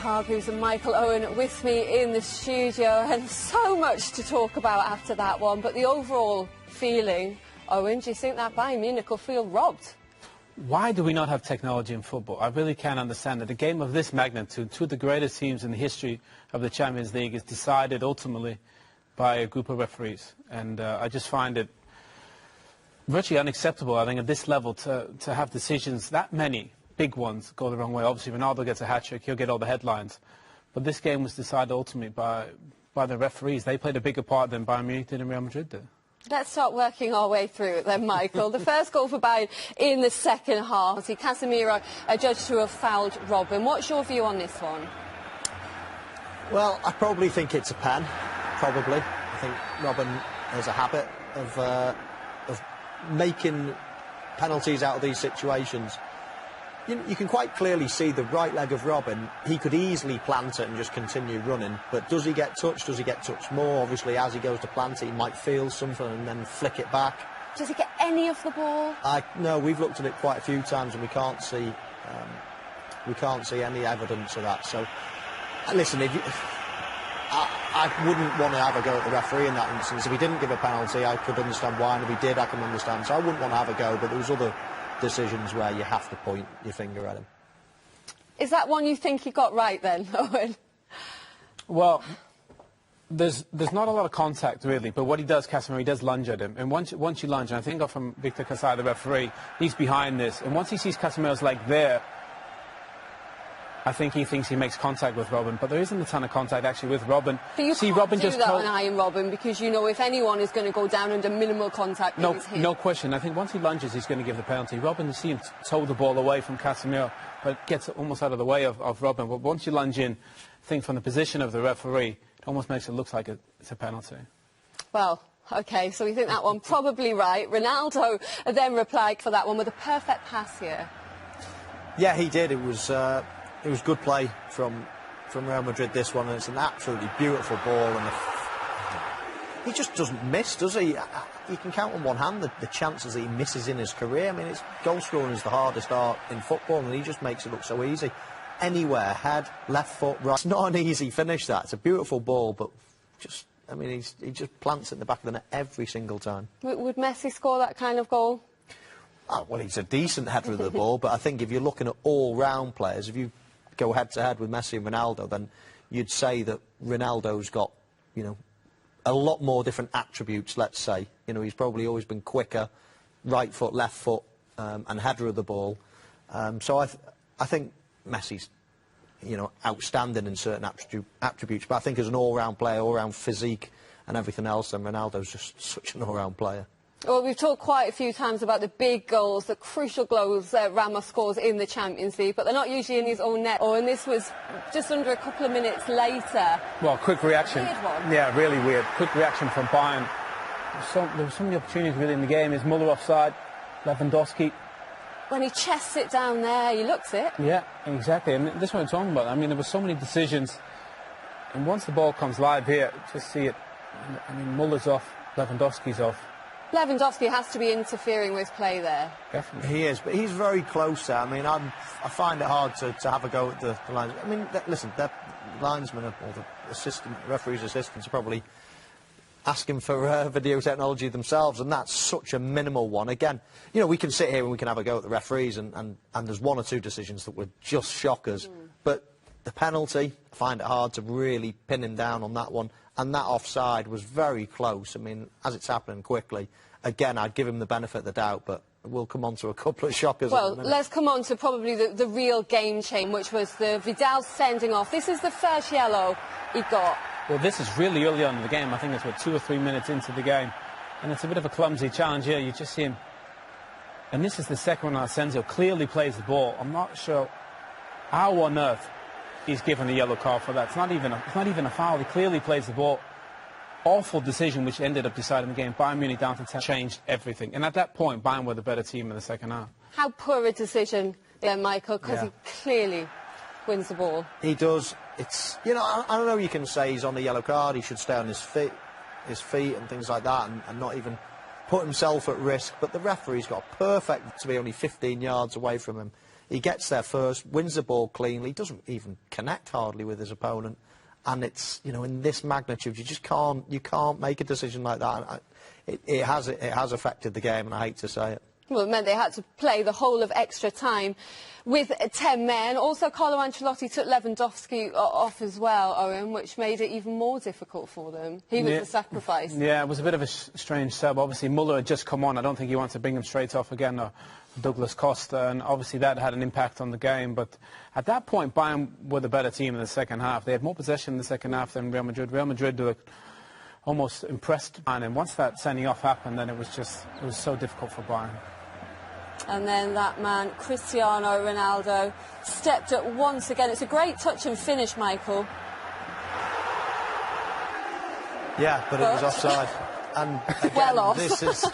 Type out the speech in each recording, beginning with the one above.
Hargreaves and Michael Owen with me in the studio, and so much to talk about after that one. But the overall feeling, Owen, do you think that Bayern Munich will feel robbed? Why do we not have technology in football? I really can't understand it. A game of this magnitude, two of the greatest teams in the history of the Champions League, is decided ultimately by a group of referees. And I just find it virtually unacceptable, I think, at this level to have decisions, that many big ones, go the wrong way. Obviously, Ronaldo gets a hat-trick, he'll get all the headlines. But this game was decided ultimately by the referees. They played a bigger part than Bayern Munich did and Real Madrid did. Let's start working our way through it then, Michael. The first goal for Bayern in the second half. See, Casemiro judged to have fouled Robben. What's your view on this one? Well, I probably think it's a pen. Probably. I think Robben has a habit of making penalties out of these situations. You can quite clearly see the right leg of Robben. He could easily plant it and just continue running, but does he get touched? Does he get touched more? Obviously, as he goes to plant it, he might feel something and then flick it back. Does he get any of the ball? No, we've looked at it quite a few times and we can't see any evidence of that. So, listen, I wouldn't want to have a go at the referee in that instance. If he didn't give a penalty, I could understand why, and if he did, I can understand. So I wouldn't want to have a go, but there was other decisions where you have to point your finger at him. Is that one you think he got right then, Owen? Well, there's not a lot of contact really, but what he does, Casemiro, he does lunge at him, and once you lunge, and I think from Victor Kasai, the referee, he's behind this, and once he sees Casemiro's leg there, I think he thinks he makes contact with Robben, but there isn't a ton of contact actually with Robben. But you can't do that on Iron Robben, because you know if anyone is going to go down under minimal contact, it's him. No question. I think once he lunges, he's going to give the penalty. Robben, you see him toe the ball away from Casemiro, but gets almost out of the way of Robben. But once you lunge in, I think from the position of the referee, it almost makes it look like it's a penalty. Well, OK, so we think that one probably right. Ronaldo then replied for that one with a perfect pass here. Yeah, he did. It was good play from Real Madrid, this one, and it's an absolutely beautiful ball, and he just doesn't miss, does he? You can count on one hand the chances that he misses in his career. I mean, goal scoring is the hardest art in football, and he just makes it look so easy. Anywhere, head, left foot, right. It's not an easy finish, that. It's a beautiful ball, but just, I mean, he just plants it in the back of the net every single time. Would Messi score that kind of goal? Oh, well, he's a decent header of the ball, but I think if you're looking at all-round players, if you go head-to-head with Messi and Ronaldo, then you'd say that Ronaldo's got, a lot more different attributes, let's say. He's probably always been quicker, right foot, left foot, and header of the ball. So I think Messi's, outstanding in certain attributes, but I think as an all-round player, all-round physique and everything else, then Ronaldo's just such an all-round player. Well, we've talked quite a few times about the big goals, the crucial goals that Ramos scores in the Champions League, but they're not usually in his own net. Oh, and this was just under a couple of minutes later. Well, quick reaction. Weird one. Yeah, really weird. Quick reaction from Bayern. There were so many opportunities really in the game. Is Muller offside? Lewandowski. When he chests it down there, he looks it. Yeah, exactly. And this is what I'm talking about. I mean, there were so many decisions. And once the ball comes live here, just see it. I mean, Muller's off, Lewandowski's off. Lewandowski has to be interfering with play there. Definitely. He is, but he's very close there. I mean, I find it hard to have a go at the lines. I mean, listen, the linesmen or the referee's assistants are probably asking for video technology themselves, and that's such a minimal one. Again, we can sit here and we can have a go at the referees, and there's one or two decisions that would just shock us. But the penalty, I find it hard to really pin him down on that one. And that offside was very close. I mean, as it's happening quickly, again, I'd give him the benefit of the doubt, but we'll come on to a couple of shockers. Well, let's come on to probably the real game change, which was the Vidal sending off. This is the first yellow he got. Well, this is really early on in the game. I think it's, 2 or 3 minutes into the game. And it's a bit of a clumsy challenge here. You just see him. And this is the second one. Asensio clearly plays the ball. I'm not sure how on earth he's given a yellow card for that. It's not even a foul. He clearly plays the ball. Awful decision, which ended up deciding the game. Bayern Munich down to 10 changed everything. And at that point, Bayern were the better team in the second half. How poor a decision, Michael, because he clearly wins the ball. He does. It's, I don't know, you can say he's on a yellow card, he should stay on his feet and things like that, and not even put himself at risk. But the referee's got perfect to be only 15 yards away from him. He gets there first, wins the ball cleanly, doesn't even connect hardly with his opponent. And it's, you know, in this magnitude, you can't make a decision like that. It has affected the game, and I hate to say it. Well, it meant they had to play the whole of extra time with 10 men. Also, Carlo Ancelotti took Lewandowski off as well, Owen, which made it even more difficult for them. He was the sacrifice. Yeah, it was a bit of a strange sub. Obviously, Muller had just come on. I don't think he wants to bring him straight off again, or Douglas Costa, and obviously that had an impact on the game. But at that point, Bayern were the better team in the second half. They had more possession in the second half than Real Madrid. Real Madrid looked almost impressed. And once that sending off happened, then it was so difficult for Bayern. And then that man, Cristiano Ronaldo, stepped up once again. It's a great touch and finish, Michael. Yeah, but it was offside. And again, well off. This is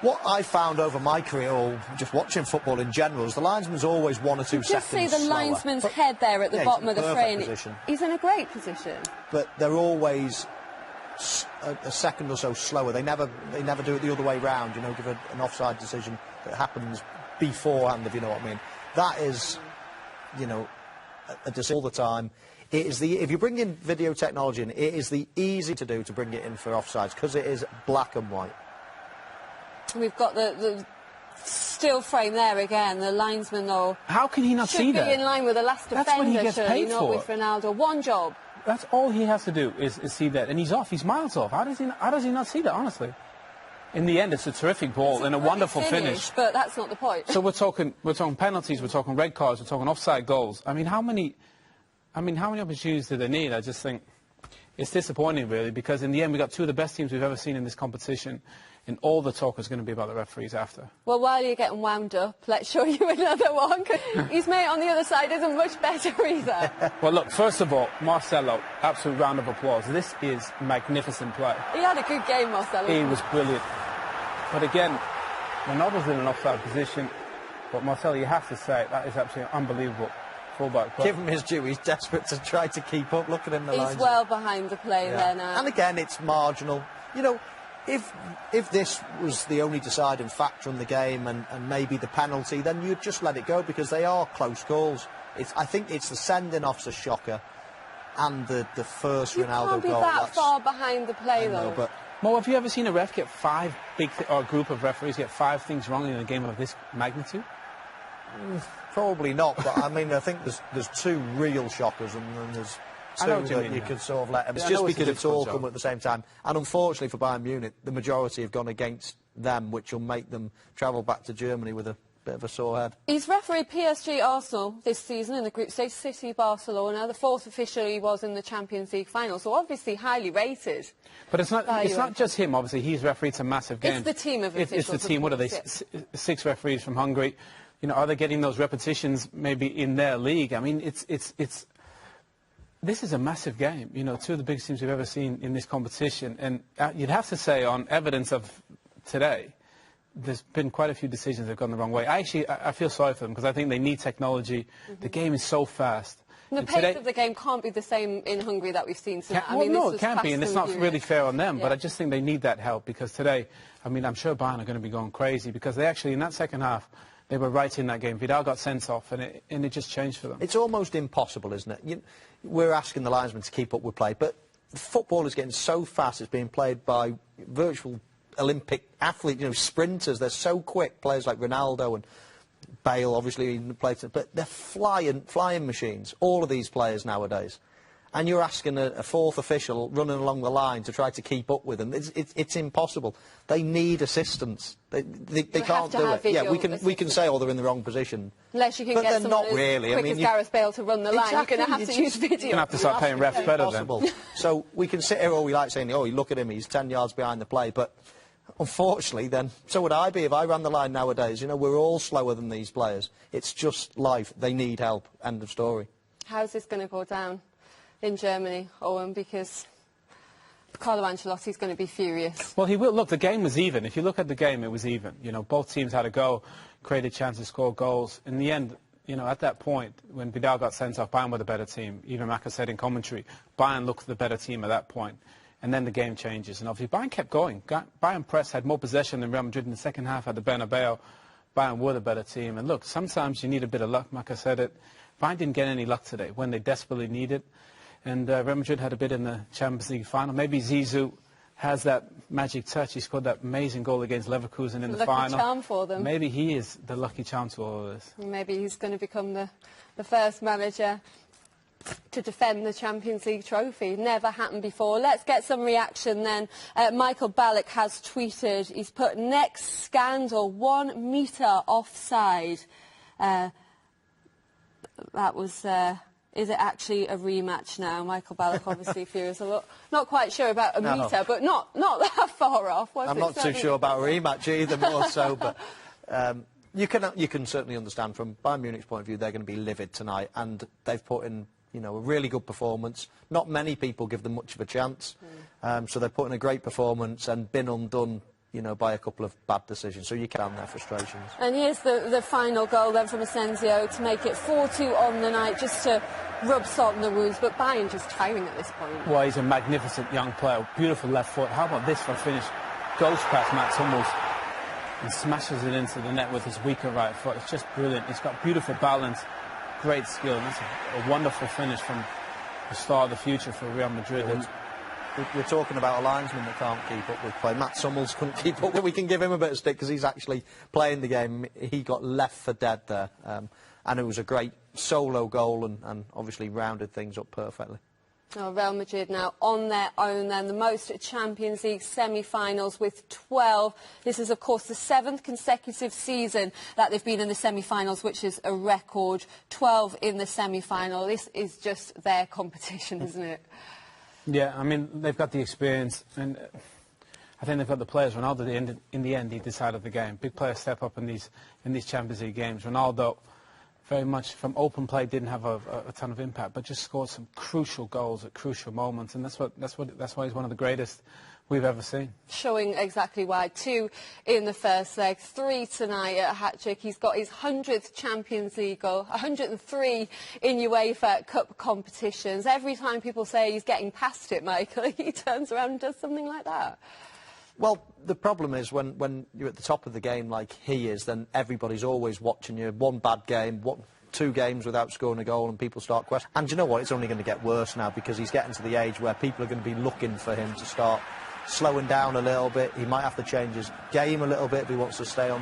what I found over my career, or just watching football in general, is the linesman's always 1 or 2 seconds Just see the slower. linesman's head there at the bottom of the frame. Position. He's in a great position. But they're always a second or so slower. They never do it the other way round, you know, give an offside decision that happens beforehand, if you know what I mean. That is, you know, a decision all the time. It is if you bring in video technology in, it is the easy to do to bring it in for offsides, because it is black and white. We've got the still frame there again. The linesman, though, how can he not see that? Should be in line with the last defender. That's what he gets paid not with Ronaldo. One job. That's all he has to do is see that, and he's off. He's miles off. How does he not see that? Honestly, in the end, it's a terrific ball and a wonderful finish. But that's not the point. So we're talking penalties. We're talking red cards. We're talking offside goals. I mean, how many opportunities do they need? I just think it's disappointing, really, because in the end, we got 2 of the best teams we've ever seen in this competition. And all the talk is going to be about the referees after. Well, while you're getting wound up, let's show you another one. His mate on the other side isn't much better either. Well, look, first of all, Marcelo, absolute round of applause. This is magnificent play. He had a good game, Marcelo. He was brilliant. But again, Ronaldo's in an offside position. But Marcelo, you have to say, that is absolutely unbelievable. Fullback play. Give him his due. He's desperate to try to keep up. Look at him. He's well behind the play there now. And again, it's marginal. You know, if this was the only deciding factor in the game and maybe the penalty, then you'd just let it go, because they are close calls. I think it's the sending off's a shocker, and the first Ronaldo goal. You can't be that far behind the play, though. But Mo, have you ever seen a ref get 5 or a group of referees get 5 things wrong in a game of this magnitude? Probably not. But I mean, I think there's 2 real shockers, and then there's 2 that you could sort of let them. It's just because it's all come at the same time. And unfortunately for Bayern Munich, the majority have gone against them, which will make them travel back to Germany with a bit of a sore head. He's refereed PSG Arsenal this season in the group stage, City Barcelona. The 4th official he was in the Champions League final, so obviously highly rated. But it's not just him, obviously. He's refereed some massive games. It's the team of officials. It's the team. What are they? 6 referees from Hungary. You know, are they getting those repetitions maybe in their league? I mean, this is a massive game. You know, 2 of the biggest teams we've ever seen in this competition. And you'd have to say, on evidence of today, there's been quite a few decisions that have gone the wrong way. I feel sorry for them, because I think they need technology. The game is so fast. And the pace of the game can't be the same in Hungary that we've seen tonight. Well, no, it can't be, and it's not really fair on them. Yeah. But I just think they need that help, because today, I mean, I'm sure Bayern are going to be going crazy, because they actually, in that second half, they were right in that game. Vidal got sent off, and it just changed for them. It's almost impossible, isn't it? We're asking the linesmen to keep up with play, but football is getting so fast. It's being played by virtual Olympic athletes, you know, sprinters. They're so quick. Players like Ronaldo and Bale, obviously, but they're flying machines. All of these players nowadays. And you're asking a 4th official running along the line to try to keep up with them. It's impossible. They need assistance. They can't do it. Yeah, we can say, oh, they're in the wrong position. Unless you can but get they're not as really. quick as Gareth Bale to run the line, you're going to have to use video. You're going to have to start paying refs better then. So we can sit here all we like saying, oh, you look at him, he's 10 yards behind the play. But unfortunately, then, so would I be if I ran the line nowadays. You know, we're all slower than these players. It's just life. They need help. End of story. How's this going to go down in Germany, Owen? Because Carlo Ancelotti's going to be furious. Well, he will. Look, the game was even. If you look at the game, it was even. You know, both teams had a go, created chances, scored goals. In the end, you know, at that point, when Vidal got sent off, Bayern were the better team. Even Maka said in commentary, Bayern looked the better team at that point. And then the game changes. And obviously, Bayern kept going. Bayern press had more possession than Real Madrid in the second half at the Bernabeu. Bayern were the better team. And look, sometimes you need a bit of luck. Like I said, Bayern didn't get any luck today when they desperately need it. And Real Madrid had a bit in the Champions League final. Maybe Zizou has that magic touch. He scored that amazing goal against Leverkusen in the final. Lucky charm for them. Maybe he is the lucky charm to all of this. Maybe he's going to become the first manager to defend the Champions League trophy. Never happened before. Let's get some reaction then. Michael Ballack has tweeted, he's put, next scandal, 1 metre offside. That was... is it actually a rematch now? Michael Ballack obviously feels a lot, not quite sure about a metre, but not that far off. I'm not too sure about a rematch either, more so, but you can certainly understand from Bayern Munich's point of view, they're going to be livid tonight, and they've put in, you know, a really good performance. Not many people give them much of a chance, so they've put in a great performance and been undone, you know, by a couple of bad decisions, so you can understand their frustrations. And here's the final goal then from Asensio to make it 4-2 on the night, just to rub salt in the wounds, but Bayern just tiring at this point. Well, he's a magnificent young player, beautiful left foot. How about this for a finish? Goes past Mats Hummels and smashes it into the net with his weaker right foot. It's just brilliant. He's got beautiful balance, great skill, and that's a wonderful finish from the start of the future for Real Madrid. We're talking about a linesman that can't keep up with play. Mats Hummels couldn't keep up. We can give him a bit of stick because he's actually playing the game. He got left for dead there. And it was a great solo goal and obviously rounded things up perfectly. Oh, Real Madrid now on their own then, the most Champions League semi-finals with 12. This is, of course, the 7th consecutive season that they've been in the semi-finals, which is a record. 12 in the semi-final. This is just their competition, isn't it? Yeah, I mean, they've got the experience, and I think they've got the players. Ronaldo, in the end, he decided the game. Big players step up in these Champions League games. Ronaldo, very much from open play, didn't have a ton of impact, but just scored some crucial goals at crucial moments, and that's why he's one of the greatest we've ever seen. Showing exactly why. 2 in the first leg, 3 tonight at hat-trick. He's got his 100th Champions League goal, 103 in UEFA Cup competitions. Every time people say he's getting past it, Michael, he turns around and does something like that. Well, the problem is when you're at the top of the game like he is, then everybody's always watching you. One bad game, 2 games without scoring a goal, and people start questioning. And you know what? It's only going to get worse now because he's getting to the age where people are going to be looking for him to start slowing down a little bit. He might have to change his game a little bit if he wants to stay on,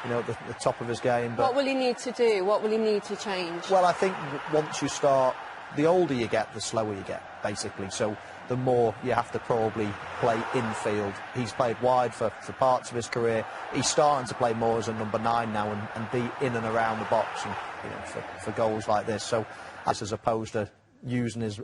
you know, at the top of his game. But what will he need to do? What will he need to change? Well, I think once you start, the older you get, the slower you get, basically. So the more you have to probably play infield. He's played wide for parts of his career. He's starting to play more as a number 9 now and be in and around the box, and you know, for goals like this. So as opposed to using his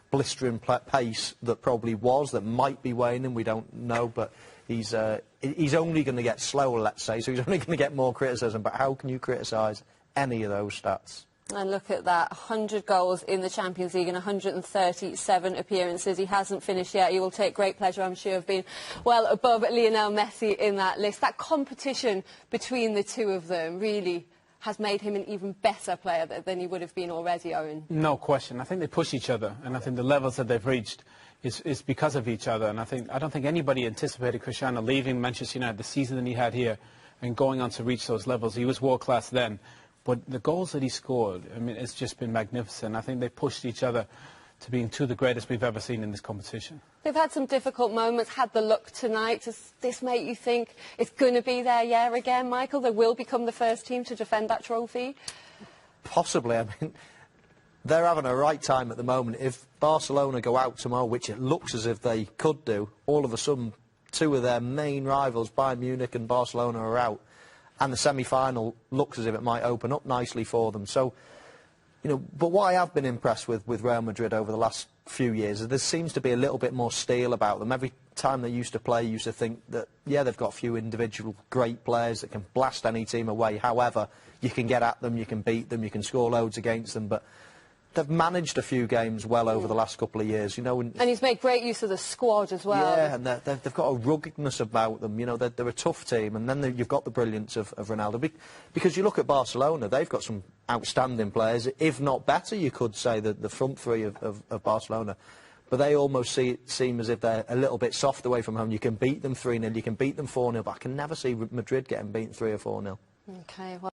blistering pace that probably that might be waning, we don't know, but he's only going to get slower, let's say, so he's only going to get more criticism. But how can you criticise any of those stats? And look at that, 100 goals in the Champions League and 137 appearances. He hasn't finished yet. He will take great pleasure, I'm sure, of being well above Lionel Messi in that list. That competition between the two of them really has made him an even better player than he would have been already, Owen. No question. I think they push each other, and I think the levels that they've reached is because of each other. And I don't think anybody anticipated Cristiano leaving Manchester United the season that he had here and going on to reach those levels. He was world-class then. But the goals that he scored, I mean, it's just been magnificent. I think they pushed each other to being 2 of the greatest we've ever seen in this competition. They've had some difficult moments, had the luck tonight. Does this make you think it's going to be their year again, Michael? They will become the first team to defend that trophy? Possibly. I mean, they're having a right time at the moment. If Barcelona go out tomorrow, which it looks as if they could do, all of a sudden 2 of their main rivals, Bayern Munich and Barcelona, are out. And the semi-final looks as if it might open up nicely for them. So, you know, but what I have been impressed with Real Madrid over the last few years is there seems to be a little bit more steel about them. Every time they used to play, you used to think that, yeah, they've got a few individual great players that can blast any team away. However, you can get at them, you can beat them, you can score loads against them. But they've managed a few games well over the last couple of years, you know. And he's made great use of the squad as well. Yeah, and they've got a ruggedness about them, you know. They're a tough team, and then you've got the brilliance of Ronaldo. Because you look at Barcelona, they've got some outstanding players, if not better, you could say, the front 3 of Barcelona. But they almost seem as if they're a little bit soft away from home. You can beat them 3-0, you can beat them 4-0, but I can never see Madrid getting beaten 3 or 4-0. Okay, well.